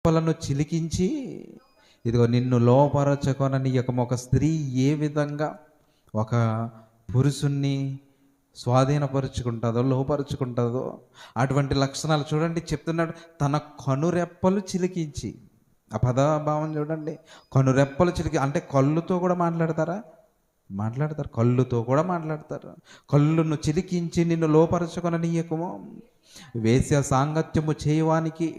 రెప్పలను చిలికించి ఇదిగో నిన్ను లోపరచుకొననీయకము. ఒక స్త్రీ ఏ విధంగా ఒక పురుషుణ్ణి స్వాధీనపరుచుకుంటుందో, లోపరుచుకుంటుందో అటువంటి లక్షణాలు చూడండి. చెప్తున్నాడు, తన కనురెప్పలు చిలికించి. ఆ పదభావం చూడండి, కనురెప్పలు చిలికి. అంటే కళ్ళుతో కూడా మాట్లాడతారా? మాట్లాడతారు, కళ్ళుతో కూడా మాట్లాడతారు. కళ్ళును చిలికించి నిన్ను లోపరచుకొననీయకము. వేశ్య సాంగత్యము చేయవానికి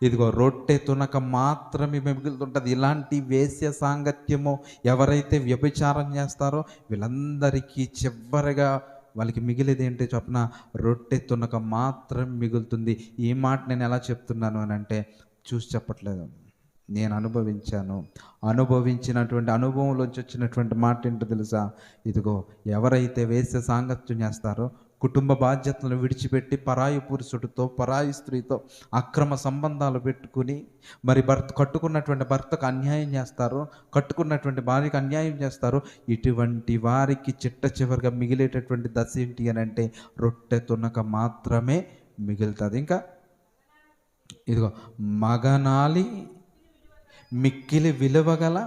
ఇదిగో రొట్టె తునక మాత్రమే మిగులుతుంటుంది. ఇలాంటి వేశ్య సాంగత్యము ఎవరైతే వ్యభిచారం చేస్తారో వీళ్ళందరికీ చివరిగా వాళ్ళకి మిగిలేది ఏంటి చెప్పిన? రొట్టె తునక మాత్రం మిగులుతుంది. ఈ మాట నేను ఎలా చెప్తున్నాను అని అంటే చూసి చెప్పట్లేదు, నేను అనుభవించినటువంటి అనుభవంలోంచి వచ్చినటువంటి మాట ఏంటో తెలుసా? ఇదిగో ఎవరైతే వేశ్య సాంగత్యం చేస్తారో, కుటుంబ బాధ్యతలను విడిచిపెట్టి పరాయి పురుషుడితో, పరాయి స్త్రీతో అక్రమ సంబంధాలు పెట్టుకుని మరి కట్టుకున్నటువంటి భర్తకు అన్యాయం చేస్తారు, కట్టుకున్నటువంటి భార్యకు అన్యాయం చేస్తారు. ఇటువంటి వారికి చిట్ట చివరిగా మిగిలేటటువంటి దశ ఏంటి అని అంటే రొట్టె తునక మాత్రమే మిగులుతుంది. ఇంకా ఇదిగో మగనాలి మిక్కిలి విలువగల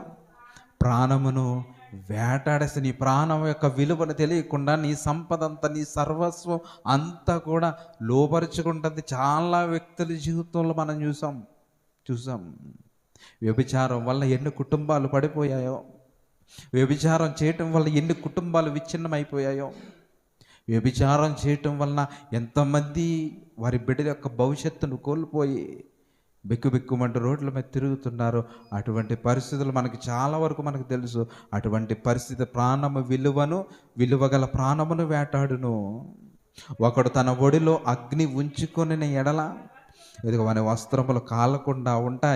ప్రాణమును వేటాడేసి, నీ ప్రాణం యొక్క విలువను తెలియకుండా నీ సంపద అంతా, నీ సర్వస్వం అంతా కూడా లోపరుచుకుంటుంది. చాలా వ్యక్తుల జీవితంలో మనం చూసాం. వ్యభిచారం వల్ల ఎన్ని కుటుంబాలు పడిపోయాయో, వ్యభిచారం చేయటం వల్ల ఎన్ని కుటుంబాలు విచ్ఛిన్నమైపోయాయో, వ్యభిచారం చేయటం వలన ఎంతమంది వారి బిడ్డల యొక్క భవిష్యత్తును కోల్పోయి బిక్కుబిక్కుమంటూ రోడ్ల మీద తిరుగుతున్నారు. అటువంటి పరిస్థితులు మనకి చాలా వరకు మనకు తెలుసు. అటువంటి పరిస్థితి విలువగల ప్రాణమును వేటాడును. ఒకడు తన ఒడిలో అగ్ని ఉంచుకొని ఎడల ఇదిగో వాని వస్త్రములు కాలకుండా ఉంటాయి.